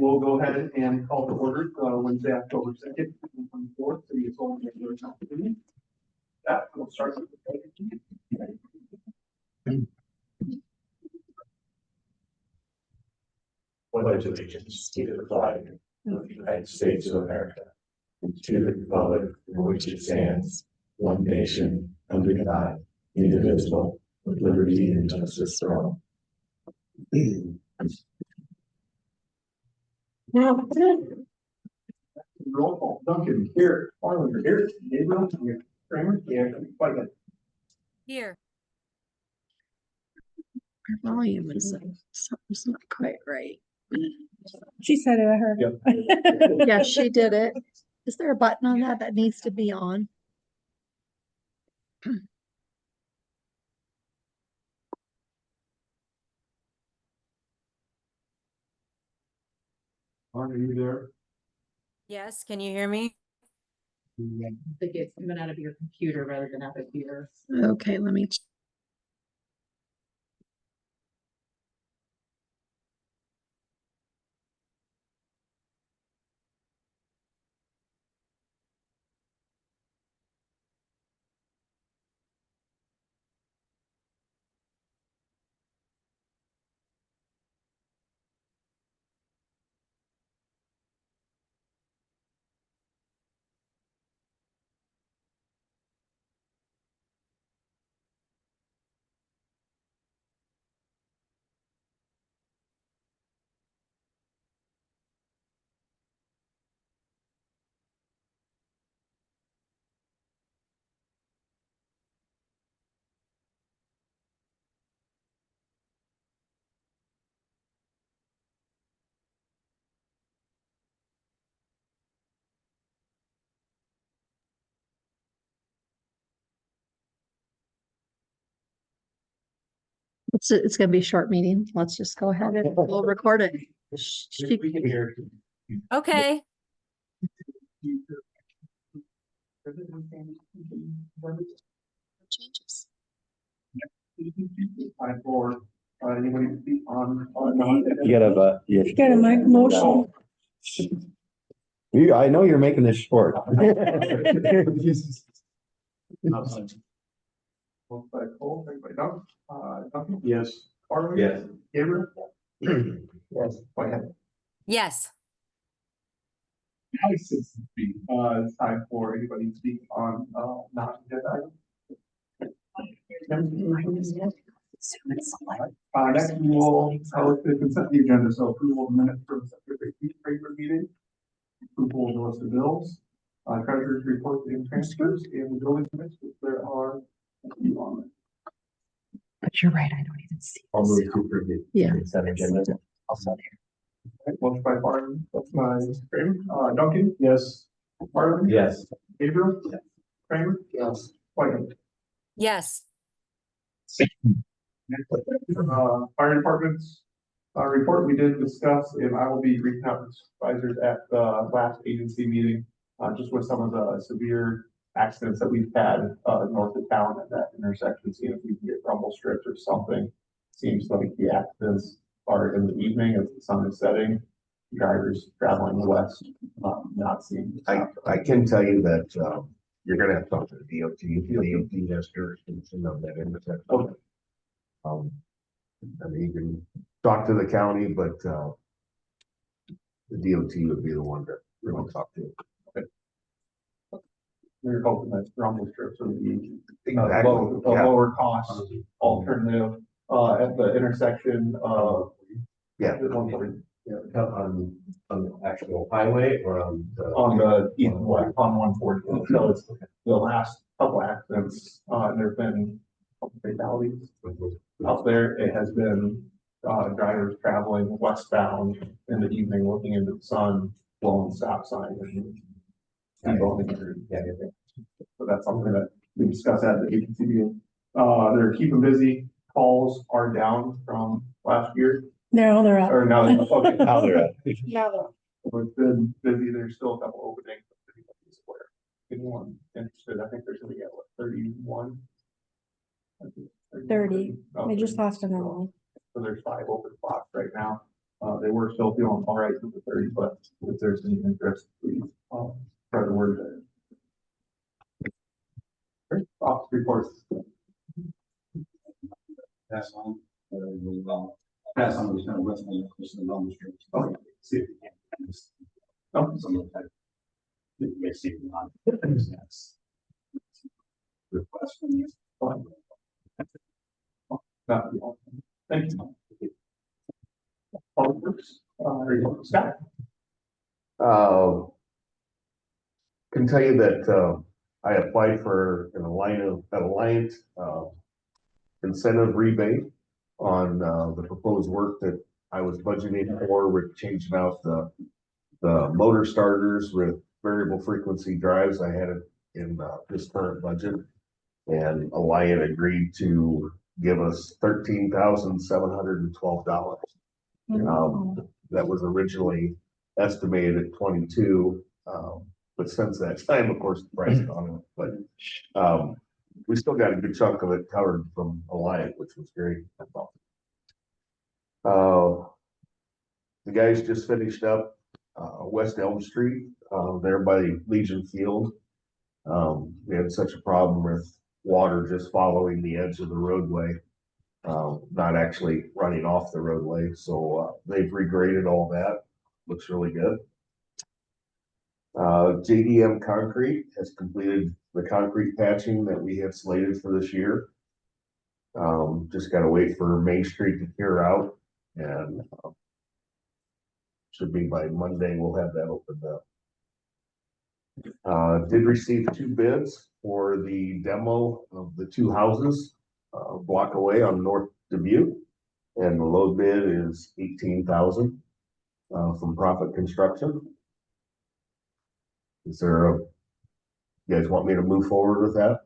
will go ahead and call to order Wednesday, October 2nd, 2024, City of Sullivan regular council meeting. That will start with the pledge. Pledge allegiance to the flag of the United States of America, and to the republic for which it stands, one nation, under God, indivisible, with liberty and justice for all. Roll call. Duncan here, Farland here, Gabriel here, Kramer here, Whitehead. Here. Her volume is something's not quite right. She said it, I heard. Yep. Yeah, she did it. Is there a button on that needs to be on? Are you there? Yes, can you hear me? I think it's coming out of your computer rather than out of your. Okay, let me. It's gonna be a short meeting. Let's just go ahead and we'll record it. We can hear. Okay. Changes. Time for anybody to speak on. You gotta, You gotta make a motion. I know you're making this short. Both by Cole, everybody done? Duncan? Yes. Farland? Yes. Gabriel? Yes. Whitehead. Yes. Now it's time for anybody to speak on non-agenda items. Next we will look at consent the agenda, so approval of minutes from September 15th regular meeting, approval of the list of bills, treasurer's report and transfers, and the building permits, which there are a few on it. But you're right, I don't even see. I'll move to approve the Yeah. consent agenda. Right, motion by Farland, that's by Kramer. Duncan? Yes. Farland? Yes. Gabriel? Yes. Kramer? Yes. Whitehead. Yes. Fire department's report we did discuss, and I will be reaching out to supervisors at the last agency meeting, just with some of the severe accidents that we've had north of town at that intersection, seeing if we can get rumble strips or something. Seems like the accidents are in the evening as the sun is setting, drivers traveling west, not seeing. I can tell you that, you're gonna have to talk to the DOT. DOT has jurisdiction of that intersection. Okay. And you can talk to the county, but, the DOT would be the one that we're gonna talk to. We're hoping that rumble strips will be Exactly, a yeah. lower cost alternative at the intersection of. Yeah. On the actual highway or on the? On the east and west, on 140, so it's the last couple accidents, there've been a couple fatalities out there. It has been, drivers traveling westbound in the evening, looking into the sun, blowing stop signs and T-boning. So that's something that we discussed at the agency meeting. They're keeping busy, calls are down from last year, No, they're up. or now, okay. Now they're at. Now they're up. So it's been busy, there's still a couple openings. Anyone interested, I think there's gonna be at what, 31? I think 30. Oh, They just 30. lost another one. So there's 5 open spots right now. They were still feeling all right with the 30, but if there's any interest, please, spread the word there. Great. Office reports. Pass on, we'll pass on those kind of resume, just the numbers. Okay. See if we can. Oh. Some of the type. You may see it on. Yes. Request from you. Thank you. Public Works, Scott. Can tell you that, I applied for an Alliant, incentive rebate on, the proposed work that I was budgeting for, with changing out the motor starters with variable frequency drives. I had it in, this current budget. And Alliant agreed to give us $13,712. That was originally estimated at 22, but since that time, of course, the price has gone up, but, we still got a good chunk of it covered from Alliant, which was great. The guys just finished up, West Elm Street, there by Legion Field. We had such a problem with water just following the edge of the roadway, not actually running off the roadway. So they've regraded all that. Looks really good. JDM Concrete has completed the concrete patching that we had slated for this year. Just gotta wait for Main Street to clear out, and should be by Monday, we'll have that opened up. Did receive 2 bids for the demo of the 2 houses, block away on North Dubuque. And the low bid is 18,000, from Profit Construction. Is there you guys want me to move forward with that?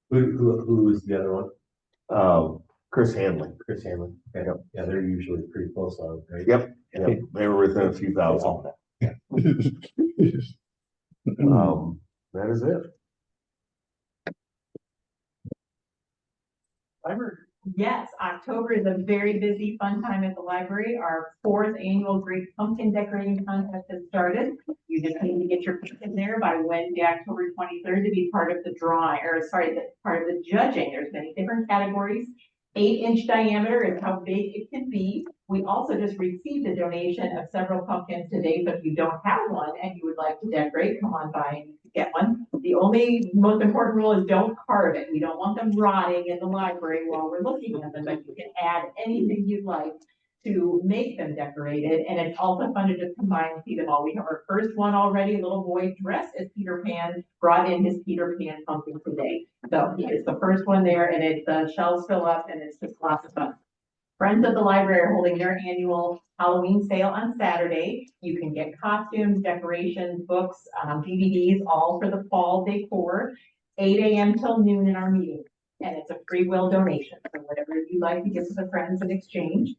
Who is the other one? Chris Hanley. Chris Hanley. Okay. Yeah, they're usually pretty close on, right? Yep, yep, they were within a few thousand. That is it. Yes, October is a very busy, fun time at the library. Our 4th annual Great Pumpkin Decorating Contest has started. You just need to get your pick in there by Wednesday, October 23rd, to be part of the drawing, part of the judging. There's many different categories. 8-inch diameter is how big it can be. We also just received a donation of several pumpkins today, so if you don't have one and you would like to decorate, come on by and get one. The only most important rule is don't carve it. We don't want them rotting in the library while we're looking at them, but you can add anything you'd like to make them decorated. And it's also fun to just combine and see them all. We have our first one already, a little boy dressed as Peter Pan, brought in his Peter Pan pumpkin today. So he is the first one there, and the shelves fill up, and it's just lots of fun. Friends of the library are holding their annual Halloween sale on Saturday. You can get costumes, decorations, books, DVDs, all for the fall decor, 8 a.m. till noon in our meeting. And it's a free will donation, so whatever you'd like to give to the friends in exchange.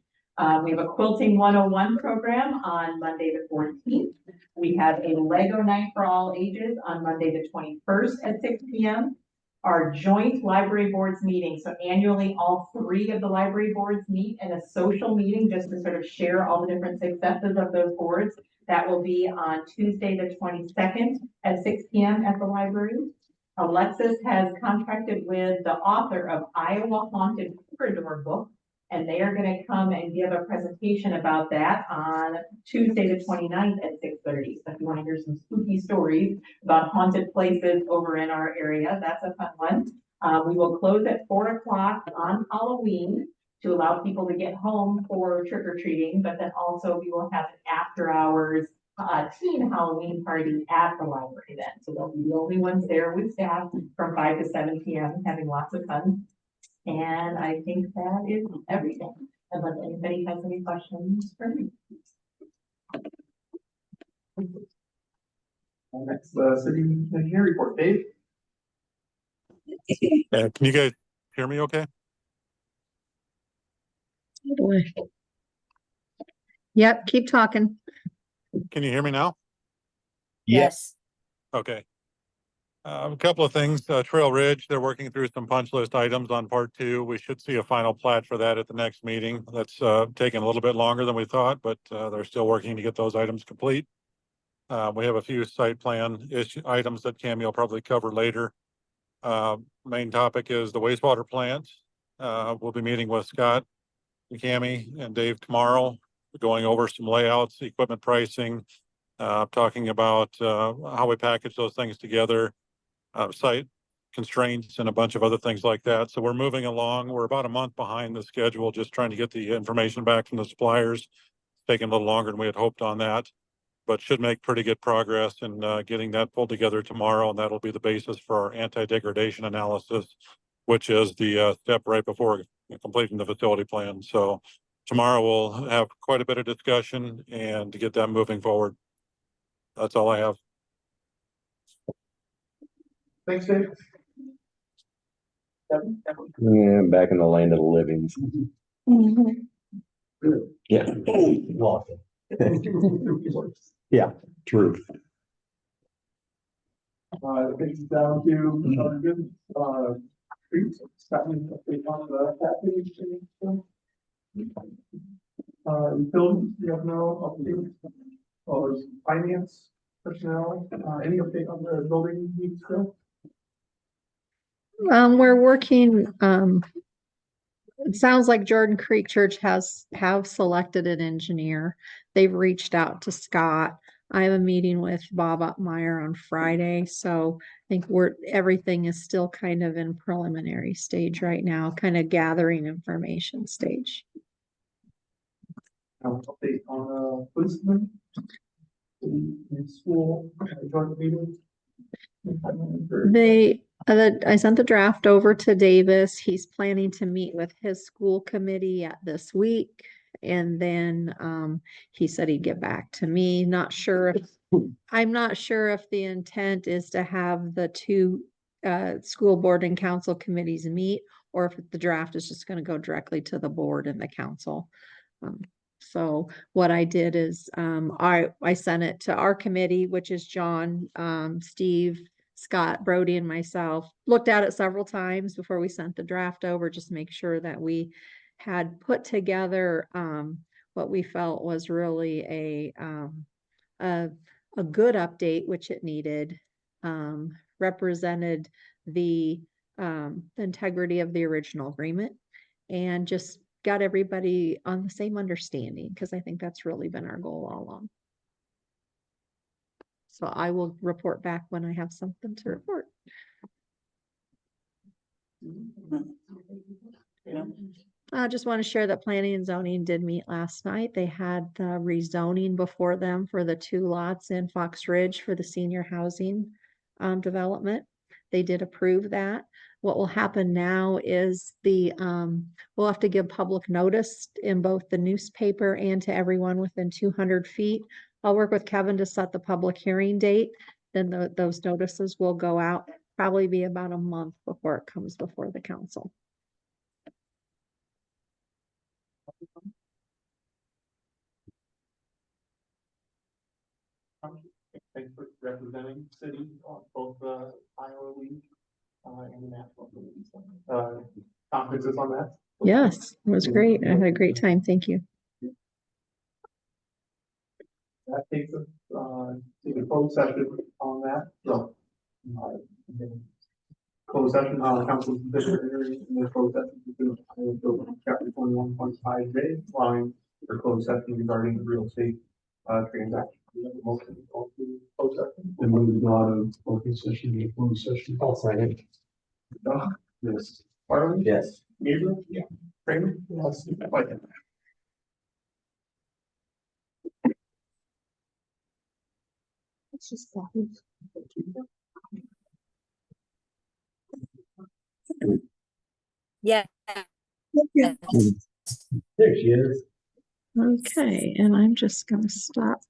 We have a Quilting 101 program on Monday the 14th. We have a Lego night for all ages on Monday the 21st at 6 p.m. Our joint library boards meeting. So annually, all 3 of the library boards meet in a social meeting just to sort of share all the different successes of those boards. That will be on Tuesday the 22nd at 6 p.m. at the library. Alexis has contracted with the author of Iowa Haunted Corridor book, and they are going to come and give a presentation about that on Tuesday the 29th at 6:30. So if you want to hear some spooky stories about haunted places over in our area, that's a fun one. We will close at 4 o'clock on Halloween to allow people to get home for trick-or-treating, but then also we will have an after-hours teen Halloween party at the library then. So they'll be the only ones there with staff from 5 to 7 p.m. having lots of fun. And I think that is everything. Unless anybody has any questions for me. Next, city engineer report, Dave. Can you guys hear me okay? Yep, keep talking. Can you hear me now? Yes. Okay. A couple of things, Trail Ridge, they're working through some punch list items on part 2. We should see a final plat for that at the next meeting. That's taken a little bit longer than we thought, but they're still working to get those items complete. We have a few site plan items that Cammy will probably cover later. Main topic is the wastewater plant. We'll be meeting with Scott, Cammy, and Dave tomorrow, going over some layouts, equipment pricing, talking about how we package those things together, site constraints, and a bunch of other things like that. So we're moving along. We're about a month behind the schedule, just trying to get the information back from the suppliers. Taking a little longer than we had hoped on that, but should make pretty good progress in getting that pulled together tomorrow, and that'll be the basis for our anti-degradation analysis, which is the step right before completing the facility plan. So tomorrow we'll have quite a bit of discussion and to get that moving forward. That's all I have. Thanks, Dave. Yeah, back in the land of the living. Yeah. Yeah, true. Takes us down to, good, streets, starting update on the package. Utilities, you have no updates, or finance, personnel, any update on the building needs still? We're working, it sounds like Jordan Creek Church have selected an engineer. They've reached out to Scott. I have a meeting with Bob Uppmeyer on Friday, so I think everything is still kind of in preliminary stage right now, kind of gathering information stage. Update on policemen in school, joint meeting. I sent the draft over to Davis. He's planning to meet with his school committee this week. And then he said he'd get back to me. I'm not sure if the intent is to have the two school board and council committees meet, or if the draft is just going to go directly to the board and the council. So what I did is I sent it to our committee, which is John, Steve, Scott, Brody, and myself. Looked at it several times before we sent the draft over, just make sure that we had put together what we felt was really a good update, which it needed, represented the integrity of the original agreement, and just got everybody on the same understanding, because I think that's really been our goal all along. So I will report back when I have something to report. I just want to share that planning and zoning did meet last night. They had the rezoning before them for the 2 lots in Fox Ridge for the senior housing development. They did approve that. What will happen now is we'll have to give public notice in both the newspaper and to everyone within 200 feet. I'll work with Kevin to set the public hearing date. Then those notices will go out, probably be about a month before it comes before the council. Thanks for representing city on both the Iowa League and the National League. Conferences on that. Yes, it was great. I had a great time. Thank you. That takes us to the closed session on that. So, closed session on the council's decision in the closed session, chapter 21.5J, allowing for closed session regarding real estate transaction. We have a motion to go to closed session. And moving on to open session, to closed session. I'll second. Yes. Farley? Yes. Gabriel? Yeah. Kramer? Yes. White. It's just Yeah. There she is. okay, and I'm just gonna stop